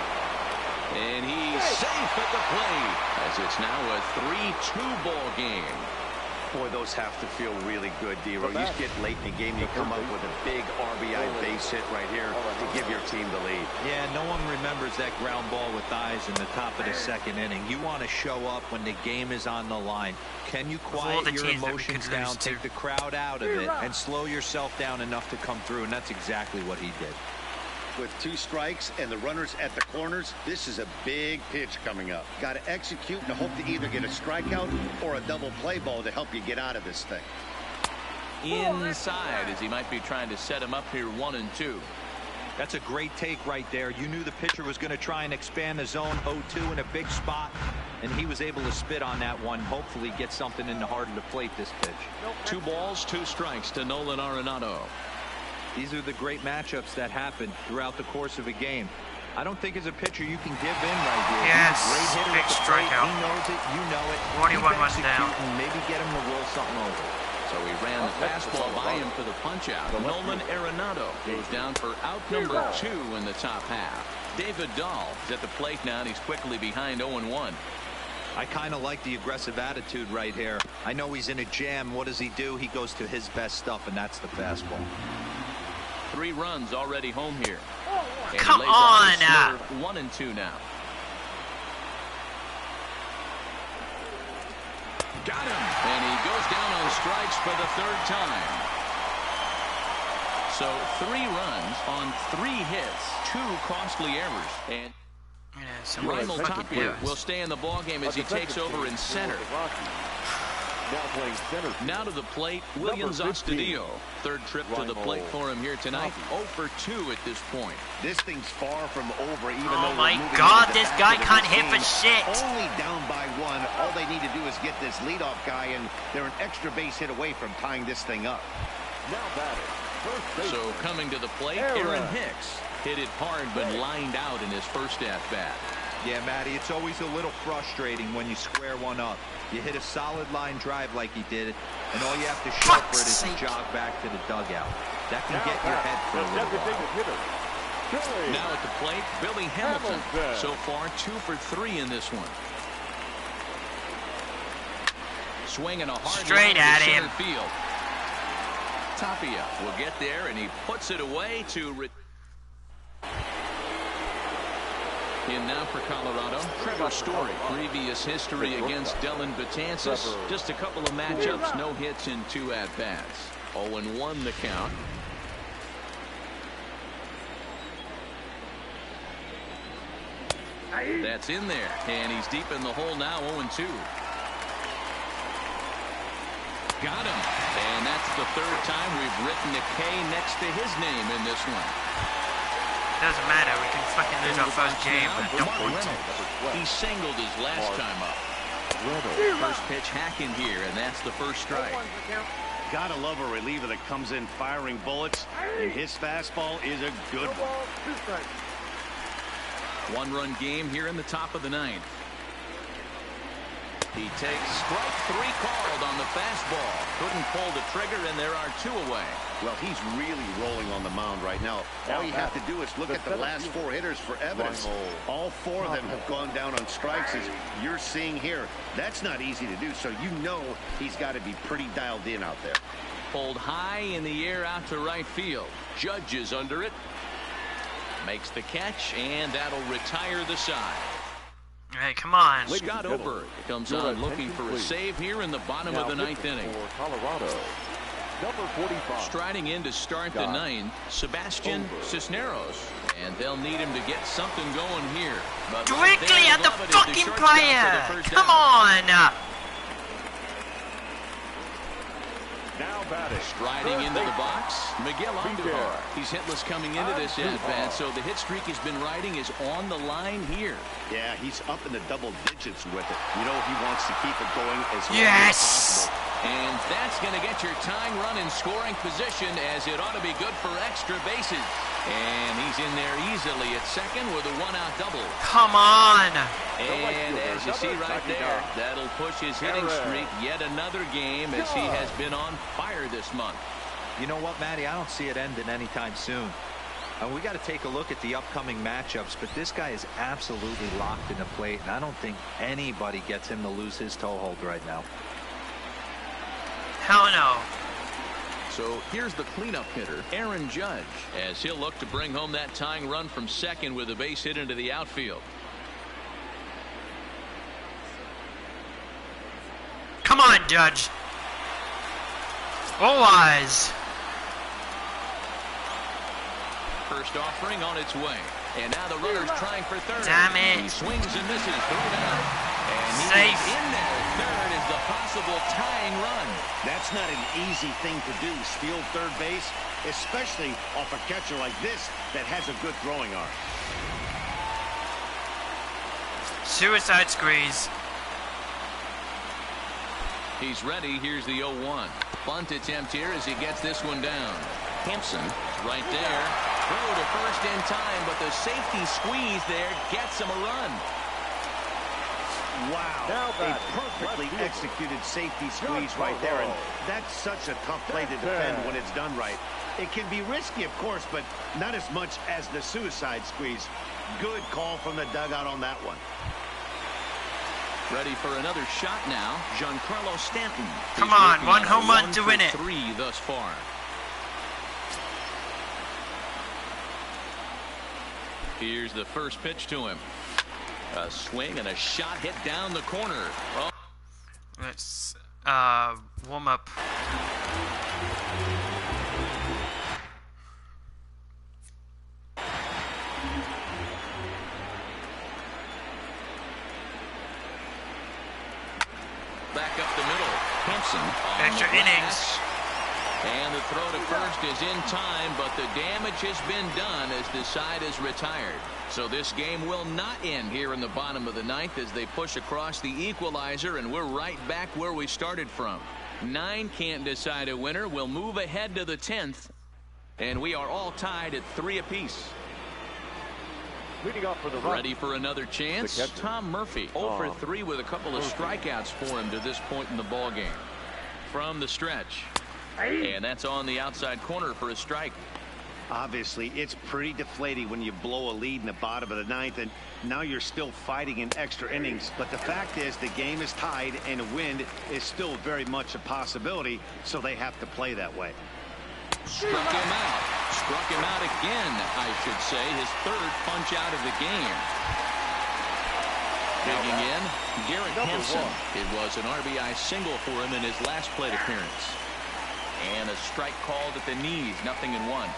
And he's safe at the plate, as it's now a 3-2 ball game. Boy, those have to feel really good, D-Row. You just get late in the game, you come up with a big RBI base hit right here to give your team the lead. Yeah, no one remembers that ground ball with eyes in the top of the second inning. You want to show up when the game is on the line. Can you quiet your emotions down, take the crowd out of it, and slow yourself down enough to come through? And that's exactly what he did. With 2 strikes and the runners at the corners, this is a big pitch coming up. Got to execute and hope to either get a strikeout or a double play ball to help you get out of this thing. Inside, as he might be trying to set him up here 1-2. That's a great take right there. You knew the pitcher was going to try and expand the zone 0-2 in a big spot, and he was able to spit on that one. Hopefully get something in the heart of the plate this pitch. 2 balls, 2 strikes to Nolan Arenado. These are the great matchups that happen throughout the course of a game. I don't think as a pitcher you can give in right here. Yes, He's a great hitter big at the plate. strikeout. He knows it. You know it. 41 Keep runs down. executing, maybe get him to roll something over. So he ran the fastball by him for the punch out. Nolan Arenado goes down for out number 2 in the top half. David Dahl is at the plate now, and he's quickly behind 0-1. I kind of like the aggressive attitude right here. I know he's in a jam. What does he do? He goes to his best stuff, and that's the fastball. 3 runs already home here. And Come he lays off on! his swerve, 1-2 now. Got him! And he goes down on strikes for the 3rd time. So 3 runs on 3 hits, 2 costly errors. And Raimel Tapia will stay in the ballgame as he takes over in center. Now playing center. Now to the plate, Williams Astudillo. 3rd trip to the plate for him here tonight. 0 for 2 at this point. This thing's far from over, even Oh though my we're moving God, into the this back guy end of can't this hit for game. shit. Only down by 1. All they need to do is get this leadoff guy, and they're an extra base hit away from tying this thing up. Now batting. First base. So coming to the plate, Aaron Hicks. Hit it hard but lined out in his first at-bat. Yeah, Matty, it's always a little frustrating when you square one up. You hit a solid line drive like he did, and all you have to show for it is to jog back to the dugout. That can get your head for a little while. Now at the plate, Billy Hamilton. So far, 2 for 3 in this one. Swinging a hard Straight line at to him. center field. Tapia will get there, and he puts it away to... In now for Colorado, Trevor Story. Previous history against Dylan Betances. Just a couple of matchups, no hits in 2 at-bats. 0-1 the count. That's in there, and he's deep in the hole now, 0-2. Got him, and that's the 3rd time we've written a K next to his name in this one. Doesn't matter. We can fucking lose our first game, but don't win it. He singled his last time up. First pitch hacking here, and that's the first strike. Gotta love a reliever that comes in firing bullets, and his fastball is a good one. 1-run game here in the top of the 9th. He takes strike 3 called on the fastball. Couldn't pull the trigger, and there are 2 away. Well, he's really rolling on the mound right now. All you have to do is look at the last 4 hitters for evidence. All 4 of them have gone down on strikes, as you're seeing here. That's not easy to do, so you know he's got to be pretty dialed in out there. Pulled high in the air out to right field. Judge is under it. Makes the catch, and that'll retire the side. Hey, come on. Scott Oberg comes on looking for a save here in the bottom of the ninth inning. For Colorado, number 45. Striding in to start the ninth, Sebastian Cisneros. And they'll need him to get something going here. But Directly at the fucking player. Come on. Now batting. Striding into the box, Miguel Andujar. He's hitless coming into this at-bat, so the hit streak he's been riding is on the line here. Yeah, he's up in the double digits with it. You know, he wants to keep it going as long as Yes. possible. And that's going to get your tying run in scoring position, as it ought to be good for extra bases. And he's in there easily at second with a one-out double. Come on. And as you see right there, that'll push his hitting streak yet another game, as he has been on fire this month. You know what, Matty? I don't see it ending anytime soon. And we got to take a look at the upcoming matchups, but this guy is absolutely locked in the plate, and I don't think anybody gets him to lose his toehold right now. Hell no. So here's the cleanup hitter, Aaron Judge, as he'll look to bring home that tying run from second with a base hit into the outfield. Come on, Judge. All eyes. First offering on its way. And now the runner's trying for third. Damn it. He swings and misses. Thrown out. And he's Safe. in there at third as the possible tying run. That's not an easy thing to do, steal third base, especially off a catcher like this that has a good throwing arm. Suicide squeeze. He's ready. Here's the 0-1. Bunt attempt here as he gets this one down. Hampson right there. Throw to first in time, but the safety squeeze there gets him a run. Wow, a perfectly executed safety squeeze right there, and that's such a tough play to defend when it's done right. It can be risky, of course, but not as much as the suicide squeeze. Good call from the dugout on that one. Ready for another shot now, Giancarlo Stanton. Come He's on, working one a home run to win it. 1-for-3 thus far. Here's the first pitch to him. A swing and a shot hit down the corner. Oh. Let's warm up. Back up the middle. Hampson. Extra innings. And the throw to first is in time, but the damage has been done as the side is retired. So this game will not end here in the bottom of the ninth as they push across the equalizer, and we're right back where we started from. 9 can't decide a winner. We'll move ahead to the 10th, and we are all tied at 3 apiece. Leading off for the run. Ready for another chance? Tom Murphy, 0-for-3 with a couple of strikeouts for him to this point in the ball game. From the stretch. And that's on the outside corner for a strike. Obviously, it's pretty deflating when you blow a lead in the bottom of the ninth, and now you're still fighting in extra innings. But the fact is, the game is tied, and a win is still very much a possibility, so they have to play that way. Struck him out. Struck him out again, I should say. His third punch out of the game. Digging in, Garrett Hampson. It was an RBI single for him in his last plate appearance. And a strike called at the knees, 0-1.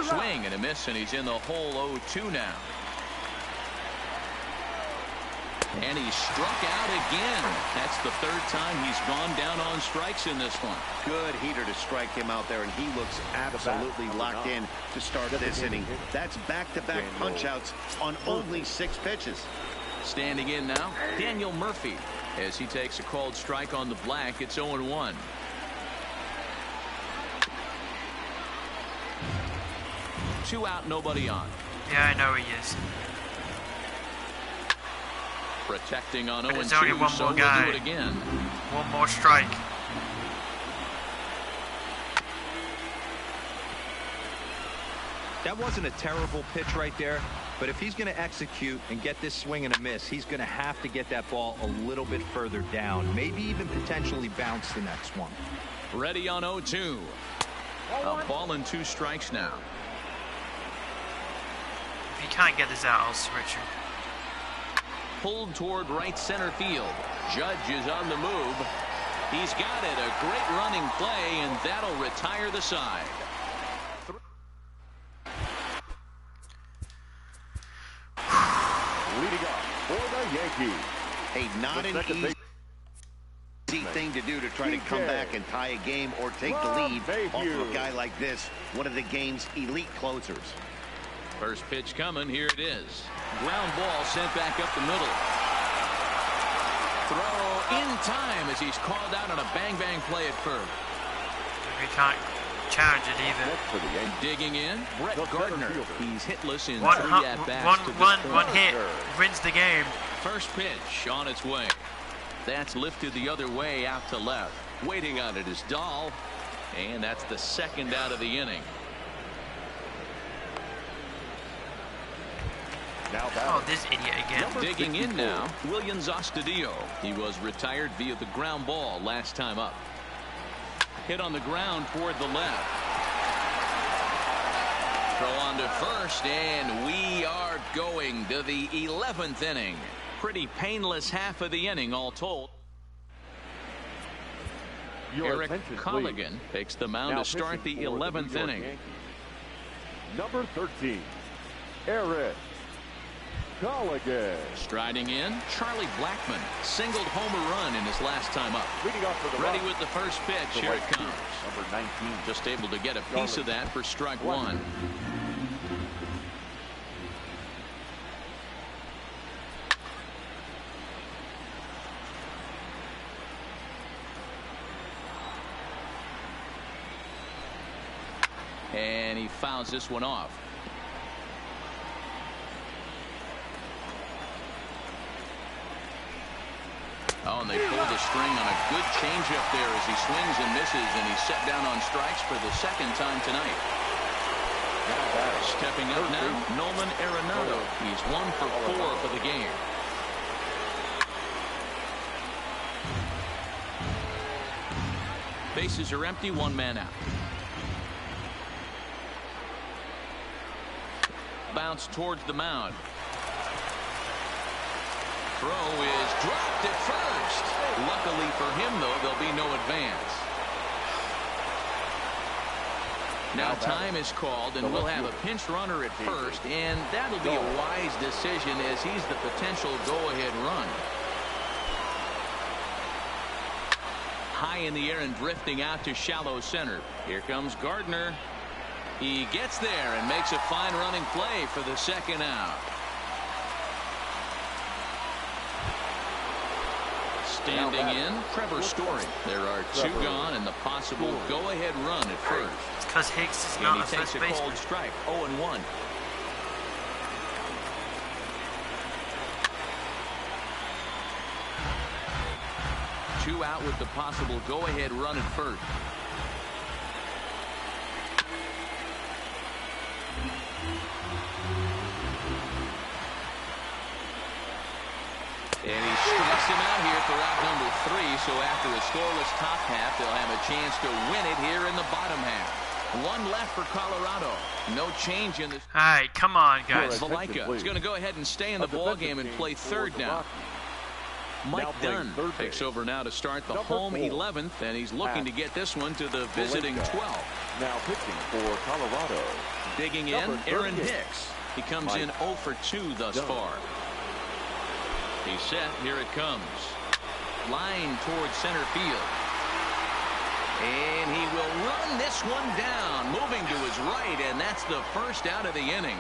Swing and a miss, and he's in the hole 0-2 now. And he struck out again. That's the third time he's gone down on strikes in this one. Good heater to strike him out there, and he looks absolutely locked in to start this inning. That's back-to-back punch-outs on only 6 pitches. Standing in now, Daniel Murphy. As he takes a called strike on the black, it's 0-1. Two out, nobody on. Yeah, I know he is. Protecting on 0-2, But there's only one so more we'll guy. do it again. One more strike. That wasn't a terrible pitch right there, but if he's going to execute and get this swing and a miss, he's going to have to get that ball a little bit further down, maybe even potentially bounce the next one. Ready on 0-2. A ball and 2 strikes now. If he can't get this out, I'll switch him. Pulled toward right center field. Judge is on the move. He's got it. A great running play, and that'll retire the side. Leading off for the Yankees. Hey, not an easy thing to do to try to come back and tie a game or take the lead off of a guy like this, one of the game's elite closers. First pitch coming. Here it is. Ground ball sent back up the middle. Throw in time as he's called out on a bang-bang play at first. We can't charge it either. Digging in, Brett Gardner. He's hitless in One 3 at-bats. one hit wins the game. First pitch on its way. That's lifted the other way out to left. Waiting on it is Dahl. And that's the second out of the inning. Oh, this idiot again. Digging in now, Williams Astudillo. He was retired via the ground ball last time up. Hit on the ground toward the left. Throw on to first, and we are going to the 11th inning. Pretty painless half of the inning all told. Eric Colligan takes the mound to start the 11th inning. Number 13, Eric Colligan. Striding in, Charlie Blackmon singled home run in his last time up. Ready with the first pitch. Here it comes. Number 19. Just able to get a piece of that for strike one. And he fouls this one off. Oh, and they pull the string on a good changeup there as he swings and misses, and he's set down on strikes for the second time tonight. Stepping up now, Nolan Arenado. He's 1 for 4 for the game. Bases are empty, 1 man out. Bounce towards the mound. Throw is dropped at first. Luckily for him, though, there'll be no advance. Now time is called, and we'll have a pinch runner at first, and that'll be a wise decision as he's the potential go-ahead run. High in the air and drifting out to shallow center. Here comes Gardner. He gets there and makes a fine running play for the second out. Standing in, Trevor Story. There are 2 gone and the possible go-ahead run at first. It's because Hicks is And not he a takes first a baseman. cold strike. 0-1. Two out with the possible go-ahead run at first. And he strikes him out here for out number 3. So after a scoreless top half, they'll have a chance to win it here in the bottom half. 1 left for Colorado. No change in this. All right, come on, guys. Valaika is going to go ahead and stay in the ball game and play third now. Mike Dunn takes over now to start the home 11th, and he's looking to get this one to the visiting 12th. Now pitching for Colorado. Digging in, Aaron Hicks. He comes in 0 for 2 thus far. He's set. Here it comes. Line towards center field. And he will run this one down. Moving to his right, and that's the first out of the inning.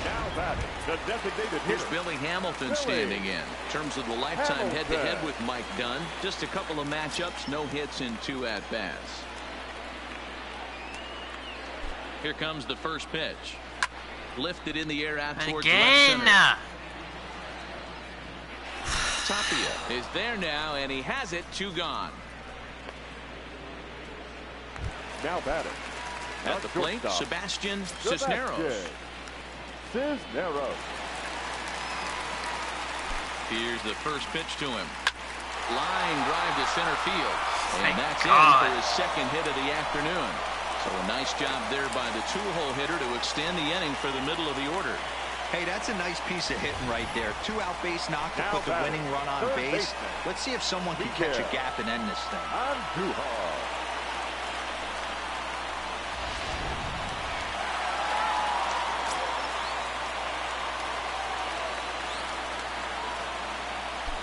Now batting, the designated Here's hitter. Billy Hamilton standing in. In terms of the lifetime head-to-head with Mike Dunn, just a couple of matchups, no hits in 2 at-bats. Here comes the first pitch. Lifted in the air out towards left Again. center. Tapia is there now, and he has it. 2 gone. Now batting. At the plate, Sebastian Cisneros. Cisneros. Here's the first pitch to him. Line drive to center field. And Thank that's God. in for his second hit of the afternoon. So a nice job there by the two-hole hitter to extend the inning for the middle of the order. Hey, that's a nice piece of hitting right there. 2-out base knock to put the winning run on base. Let's see if someone can catch a gap and end this thing. Andujar.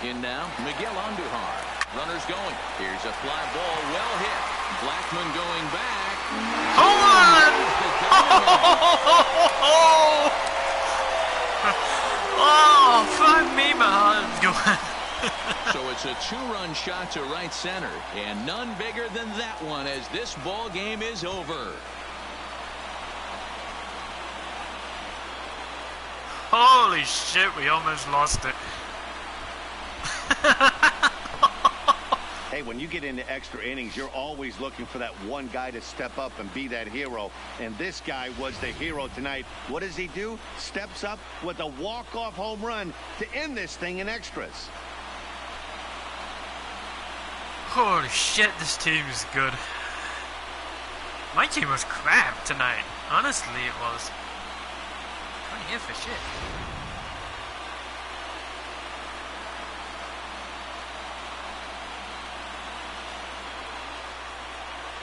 In now, Miguel Andujar. Runners going. Here's a fly ball, well hit. Blackmon going back. Home run! Oh, fuck me, my heart's going. So it's a two-run shot to right center, and none bigger than that one as this ball game is over. Holy shit, we almost lost it. Hey, when you get into extra innings, you're always looking for that one guy to step up and be that hero. And this guy was the hero tonight. What does he do? Steps up with a walk-off home run to end this thing in extras. Holy shit, this team is good. My team was crap tonight. Honestly, it was. Couldn't hit for shit.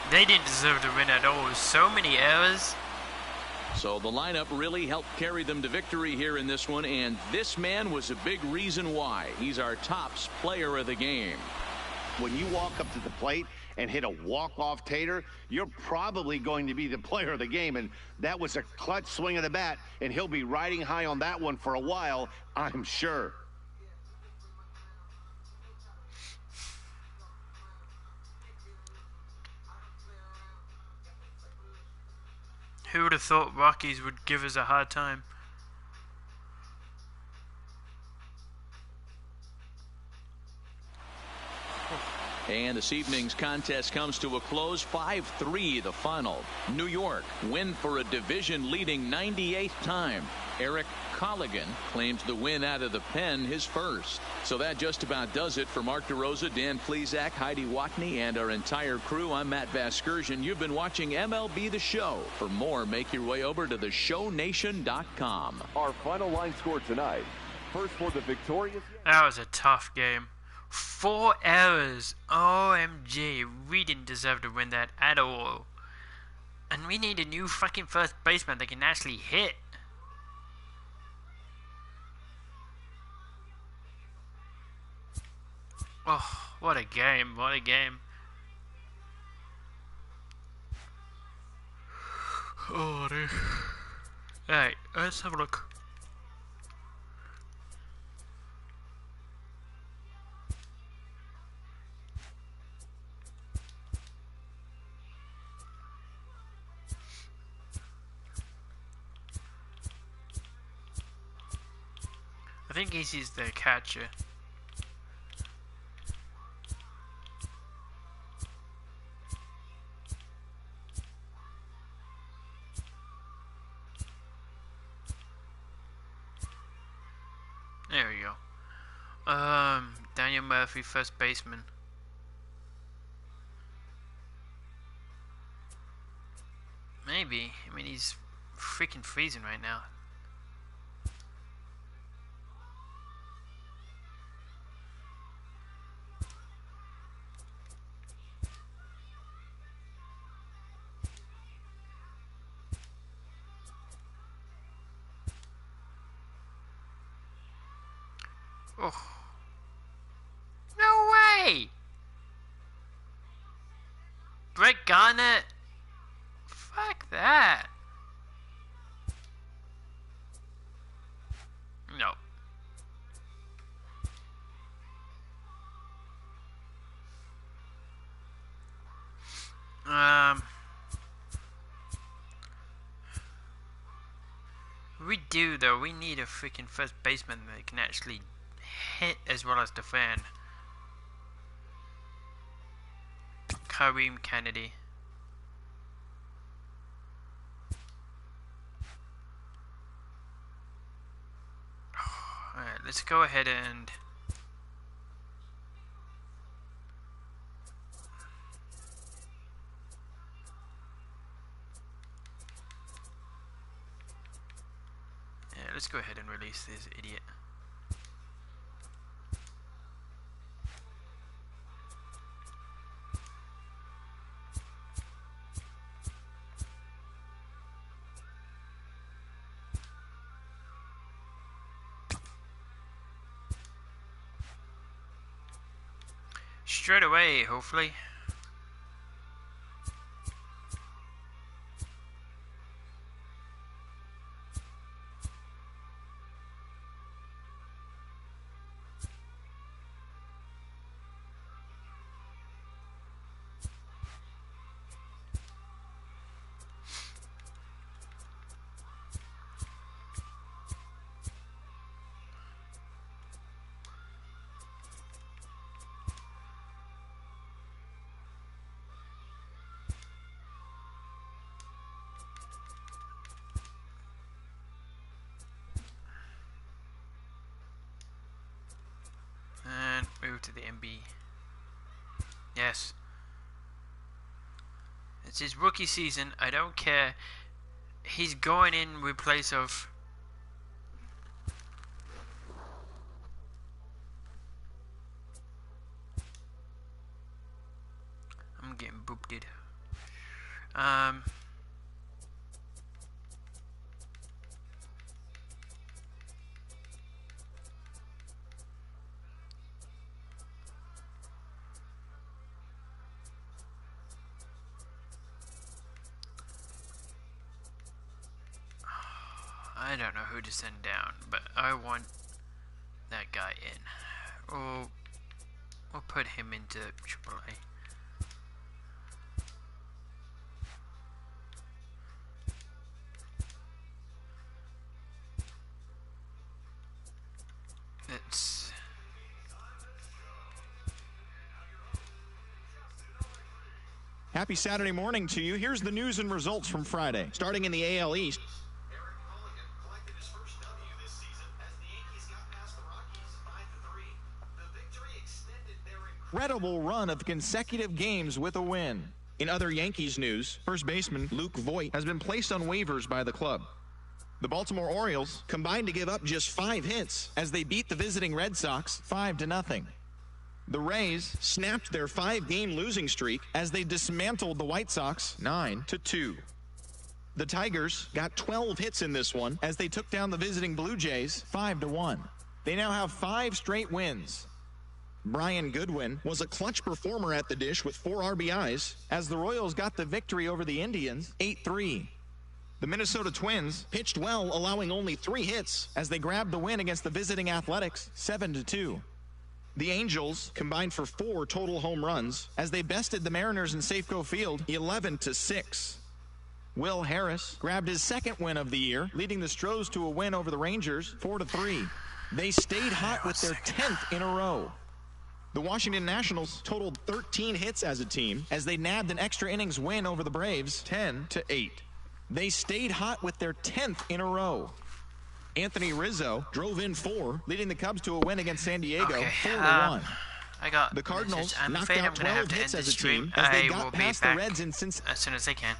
They didn't deserve to win at all. So many errors. So the lineup really helped carry them to victory here in this one, and this man was a big reason why. He's our tops player of the game. When you walk up to the plate and hit a walk-off tater, you're probably going to be the player of the game, and that was a clutch swing of the bat, and he'll be riding high on that one for a while, I'm sure. Who would have thought Rockies would give us a hard time? And this evening's contest comes to a close. 5-3 the final. New York win for a division-leading 98th time. Eric Colligan claims the win out of the pen, his first. So that just about does it for Mark DeRosa, Dan Plesac, Heidi Watney, and our entire crew. I'm Matt Vasgersian. You've been watching MLB The Show. For more, make your way over to theshownation.com. Our final line score tonight. First for the victorious. That was a tough game. 4 errors. OMG. We didn't deserve to win that at all. And we need a new fucking first baseman that can actually hit. Oh, what a game. What a game. Oh, dude. Alright, let's have a look. I think he's the catcher. There we go. Daniel Murphy, first baseman. Maybe. I mean, he's freaking freezing right now. Oh. No way! Brett Garnett? Fuck that. No. We do though. We need a freaking first baseman that can actually hit as well as defend. Kareem Kennedy. Alright, let's go ahead and let's go ahead and release this idiot. Straight away, hopefully. And move to the MB. Yes. It's his rookie season. I don't care. He's going in with place of... I'm getting booped. I don't know who to send down, but I want that guy in. We'll put him into AAA. Let's... Happy Saturday morning to you. Here's the news and results from Friday. Starting in the AL East. Incredible run of consecutive games with a win. In other Yankees news, first baseman Luke Voit has been placed on waivers by the club. The Baltimore Orioles combined to give up just 5 hits as they beat the visiting Red Sox 5-0. The Rays snapped their 5-game losing streak as they dismantled the White Sox 9-2. The Tigers got 12 hits in this one as they took down the visiting Blue Jays 5-1. They now have 5 straight wins. Brian Goodwin was a clutch performer at the dish with 4 RBIs as the Royals got the victory over the Indians 8-3. The Minnesota Twins pitched well, allowing only 3 hits as they grabbed the win against the visiting Athletics 7-2. The Angels combined for 4 total home runs as they bested the Mariners in Safeco Field 11-6. Will Harris grabbed his 2nd win of the year, leading the Stros to a win over the Rangers 4-3. They stayed hot with their 10th in a row. The Washington Nationals totaled 13 hits as a team as they nabbed an extra innings win over the Braves 10-8. They stayed hot with their 10th in a row. Anthony Rizzo drove in 4, leading the Cubs to a win against San Diego 4-1. I got the Cardinals I'm knocked afraid out I'm gonna have 12 to hits end as a the stream. team as they I got will be past the back Reds in Cincinnati. as soon as I can.